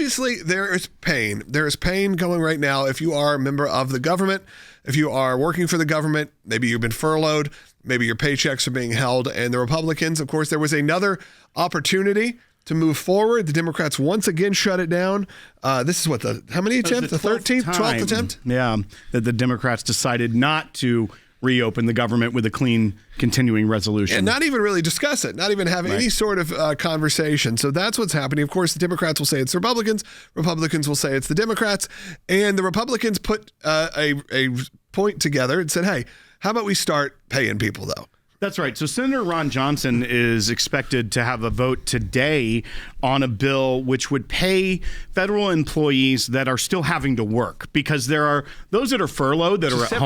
obviously there is pain. There is pain going right now if you are a member of the government, if you are working for the government, maybe you've been furloughed, maybe your paychecks are being held. And the Republicans, of course, there was another opportunity to move forward. The Democrats once again shut it down. This is how many attempts? The 13th, 12th attempt? Yeah, that the Democrats decided not to reopen the government with a clean continuing resolution. And not even really discuss it, not even have any sort of conversation. So that's what's happening. Of course, the Democrats will say it's the Republicans. Republicans will say it's the Democrats. And the Republicans put a point together and said, hey, how about we start paying people, though? That's right. So Senator Ron Johnson is expected to have a vote today on a bill which would pay federal employees that are still having to work, because there are those that are furloughed that are at 70%.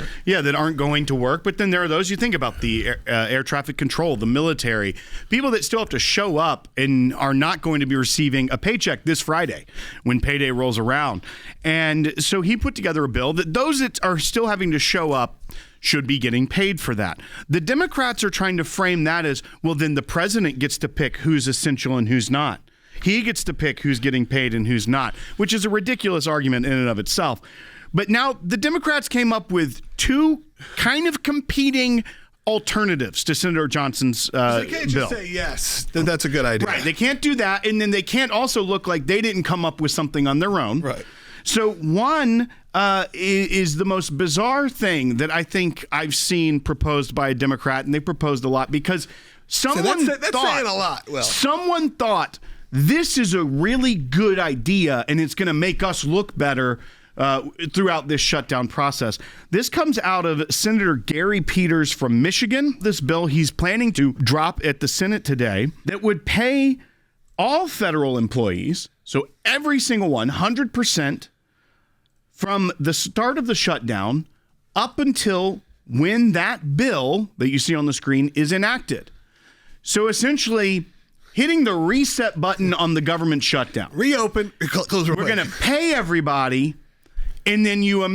Home. Yeah, that aren't going to work. But then there are those, you think about the air traffic control, the military, people that still have to show up and are not going to be receiving a paycheck this Friday when payday rolls around. And so he put together a bill that those that are still having to show up should be getting paid for that. The Democrats are trying to frame that as, well, then the president gets to pick who's essential and who's not. He gets to pick who's getting paid and who's not, which is a ridiculous argument in and of itself. But now the Democrats came up with two kind of competing alternatives to Senator Johnson's bill. They can't just say yes, that's a good idea. Right. They can't do that. And then they can't also look like they didn't come up with something on their own. Right. So one is the most bizarre thing that I think I've seen proposed by a Democrat, and they proposed a lot because someone that's saying a lot. Well, someone thought this is a really good idea, and it's going to make us look better throughout this shutdown process. This comes out of Senator Gary Peters from Michigan. This bill he's planning to drop at the Senate today that would pay all federal employees, so every single one, 100%, from the start of the shutdown up until when that bill that you see on the screen is enacted. So essentially hitting the reset button on the government shutdown. Reopen, close. We're going to pay everybody, and then you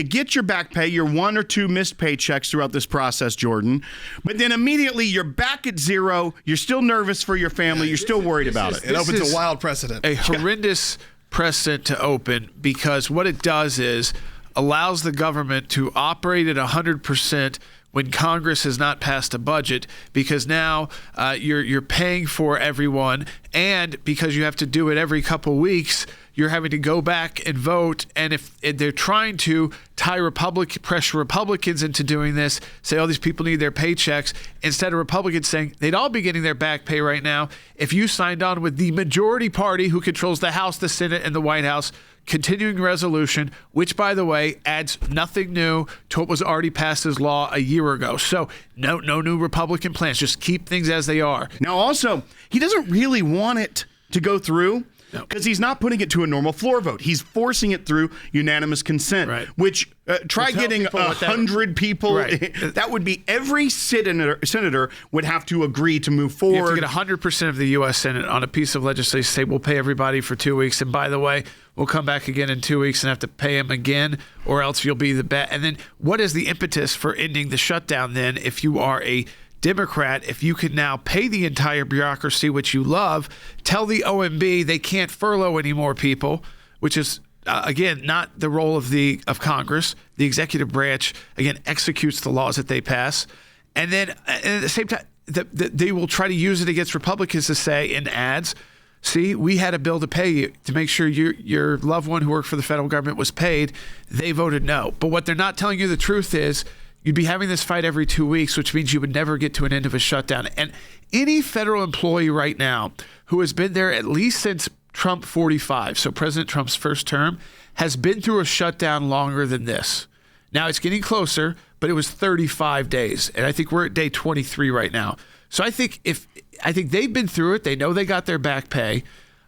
get your back pay, your one or two missed paychecks throughout this process, Jordan. But then immediately you're back at zero. You're still nervous for your family. You're still worried about it. It opens a wild precedent. A horrendous precedent to open, because what it does is allows the government to operate at 100% when Congress has not passed a budget, because now you're paying for everyone, and because you have to do it every couple weeks, you're having to go back and vote. And if they're trying to pressure Republicans into doing this, say, oh, these people need their paychecks, instead of Republicans saying they'd all be getting their back pay right now if you signed on with the majority party who controls the House, the Senate, and the White House continuing resolution, which, by the way, adds nothing new to what was already passed as law a year ago. So no new Republican plans. Just keep things as they are. Now, also, he doesn't really want it to go through, because he's not putting it to a normal floor vote. He's forcing it through unanimous consent, right. Which try getting 100 people. Right. That would be every senator would have to agree to move forward. You have to get 100% of the U.S. Senate on a piece of legislation, say we'll pay everybody for 2 weeks. And by the way, we'll come back again in 2 weeks and have to pay them again, or else you'll be the bad. And then what is the impetus for ending the shutdown then if you are a Democrat, if you could now pay the entire bureaucracy, which you love, tell the OMB they can't furlough any more people, which is, again, not the role of Congress. The executive branch, again, executes the laws that they pass. And then at the same time, they will try to use it against Republicans to say in ads, see, we had a bill to pay you to make sure your loved one who worked for the federal government was paid. They voted no. But what they're not telling you the truth is, you'd be having this fight every 2 weeks, which means you would never get to an end of a shutdown. And any federal employee right now who has been there at least since Trump 45, so President Trump's first term, has been through a shutdown longer than this. Now it's getting closer, but it was 35 days. And I think we're at day 23 right now. So I think they've been through it. They know they got their back pay.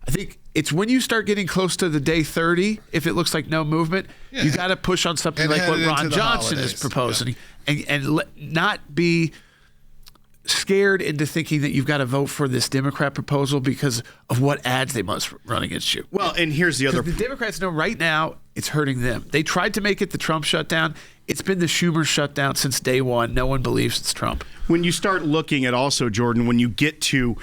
I think it's when you start getting close to the day 30, if it looks like no movement, you got to push on something like what Ron Johnson is proposing, and not be scared into thinking that you've got to vote for this Democrat proposal because of what ads they must run against you. Well, and here's the other. The Democrats know right now it's hurting them. They tried to make it the Trump shutdown. It's been the Schumer shutdown since day one. No one believes it's Trump. When you start looking at also, Jordan, when you get to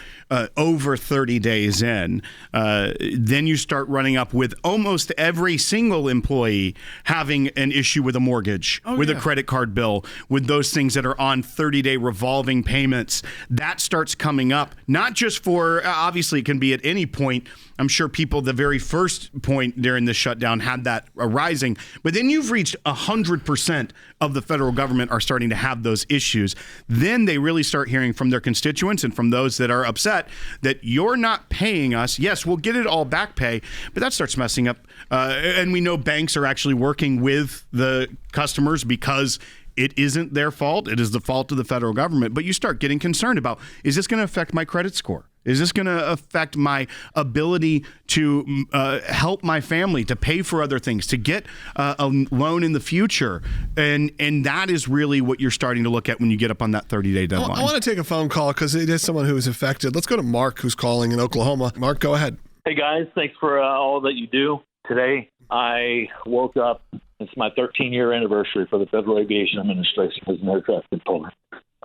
over 30 days in, then you start running up with almost every single employee having an issue with a mortgage, with a credit card bill, with those things that are on 30-day revolving payments. That starts coming up, not just for, obviously it can be at any point. I'm sure people, the very first point during the shutdown had that arising, but then you've reached 100% of the federal government are starting to have those issues. Then they really start hearing from their constituents and from those that are upset that you're not paying us. Yes, we'll get it all back pay, but that starts messing up. And we know banks are actually working with the customers because it isn't their fault. It is the fault of the federal government. But you start getting concerned about, is this going to affect my credit score? Is this going to affect my ability to help my family, to pay for other things, to get a loan in the future? And that is really what you're starting to look at when you get up on that 30-day deadline. I want to take a phone call because it is someone who is affected. Let's go to Mark, who's calling in Oklahoma. Mark, go ahead. Hey, guys. Thanks for all that you do. Today, I woke up. It's my 13-year anniversary for the Federal Aviation Administration as an air traffic controller.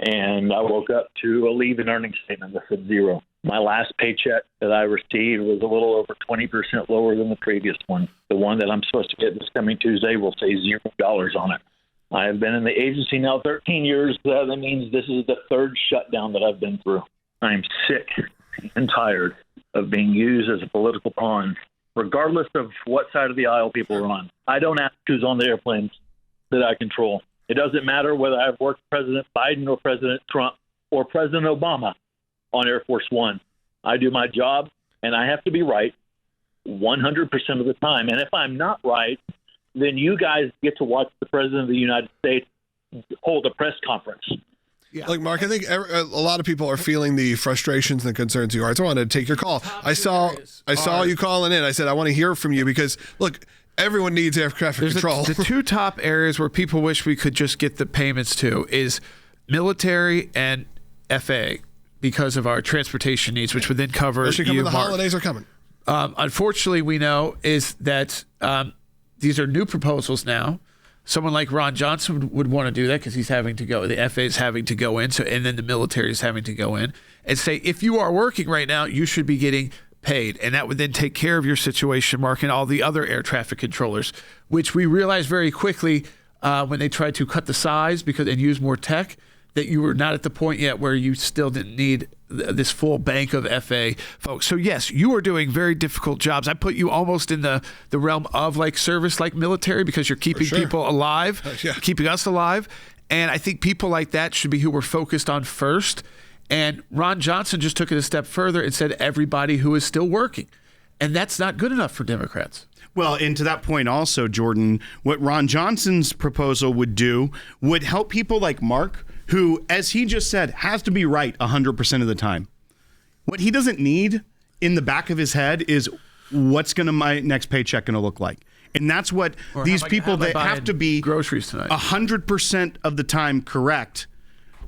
And I woke up to a leave and earnings statement that said zero. My last paycheck that I received was a little over 20% lower than the previous one. The one that I'm supposed to get this coming Tuesday will say $0 on it. I have been in the agency now 13 years. That means this is the third shutdown that I've been through. I'm sick and tired of being used as a political pawn, regardless of what side of the aisle people are on. I don't ask who's on the airplanes that I control. It doesn't matter whether I've worked President Biden or President Trump or President Obama on Air Force One. I do my job, and I have to be right 100% of the time. And if I'm not right, then you guys get to watch the President of the United States hold a press conference. Yeah. Look, Mark, I think a lot of people are feeling the frustrations and the concerns you are. So I wanted to take your call. I saw you calling in. I said, I want to hear from you because, look, everyone needs air traffic control. The two top areas where people wish we could just get the payments to is military and FAA because of our transportation needs, which would then cover the holidays are coming. Unfortunately, we know is that these are new proposals now. Someone like Ron Johnson would want to do that because he's having to go. The FAA is having to go in, and then the military is having to go in and say, if you are working right now, you should be getting paid. And that would then take care of your situation, Mark, and all the other air traffic controllers, which we realized very quickly when they tried to cut the size and use more tech, that you were not at the point yet where you still didn't need this full bank of FA folks. So yes, you are doing very difficult jobs. I put you almost in the realm of like service, like military, because you're keeping people alive, keeping us alive. And I think people like that should be who we're focused on first. And Ron Johnson just took it a step further and said everybody who is still working. And that's not good enough for Democrats. Well, and to that point also, Jordan, what Ron Johnson's proposal would do would help people like Mark, who, as he just said, has to be right 100% of the time. What he doesn't need in the back of his head is what's my next paycheck going to look like. And that's what these people that have to be groceries tonight 100% of the time correct.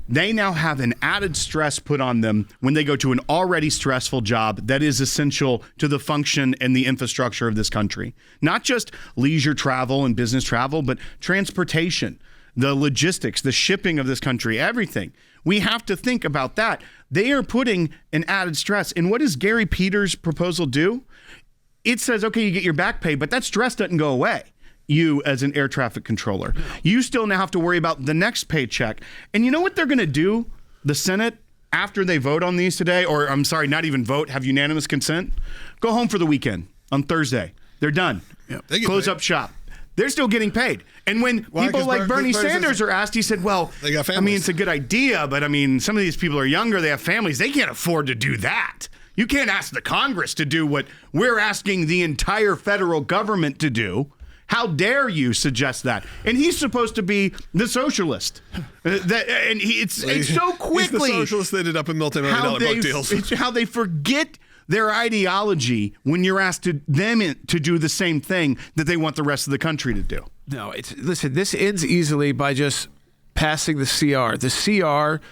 They now have an added stress put on them when they go to an already stressful job that is essential to the function and the infrastructure of this country. Not just leisure travel and business travel, but transportation, the logistics, the shipping of this country, everything. We have to think about that. They are putting an added stress. And what does Gary Peters' proposal do? It says, okay, you get your back pay, but that stress doesn't go away. You as an air traffic controller, you still now have to worry about the next paycheck. And you know what they're going to do? The Senate, after they vote on these today, or I'm sorry, not even vote, have unanimous consent, go home for the weekend on Thursday. They're done. Yep. Close up shop. They're still getting paid. And when people like Bernie Sanders are asked, he said, well, I mean, it's a good idea, but I mean, some of these people are younger, they have families, they can't afford to do that. You can't ask the Congress to do what we're asking the entire federal government to do. How dare you suggest that? And he's supposed to be the socialist. It's so quickly. He's the socialist that ended up in multi-million-dollar book deals. It's how they forget their ideology when you're asked them to do the same thing that they want the rest of the country to do. No, listen, this ends easily by just passing the CR. The CR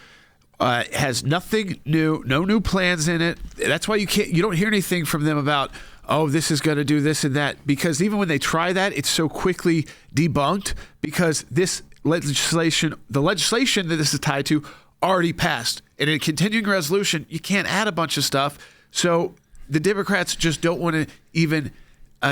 has nothing new, no new plans in it. That's why you don't hear anything from them about, oh, this is going to do this and that, because even when they try that, it's so quickly debunked because this legislation, the legislation that this is tied to, already passed. And in a continuing resolution, you can't add a bunch of stuff. So the Democrats just don't want to even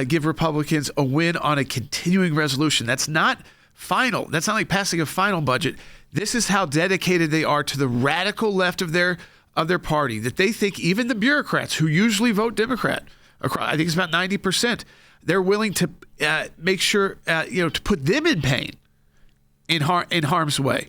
give Republicans a win on a continuing resolution. That's not final. That's not like passing a final budget. This is how dedicated they are to the radical left of their party, that they think even the bureaucrats who usually vote Democrat, I think it's about 90%, they're willing to make sure, to put them in pain, in harm's way,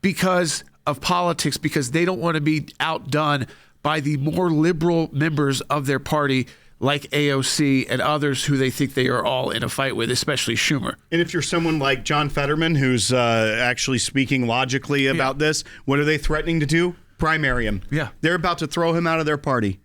because of politics, because they don't want to be outdone by the more liberal members of their party, like AOC and others who they think they are all in a fight with, especially Schumer. And if you're someone like John Fetterman, who's actually speaking logically about this, what are they threatening to do? Primary him. Yeah. They're about to throw him out of their party.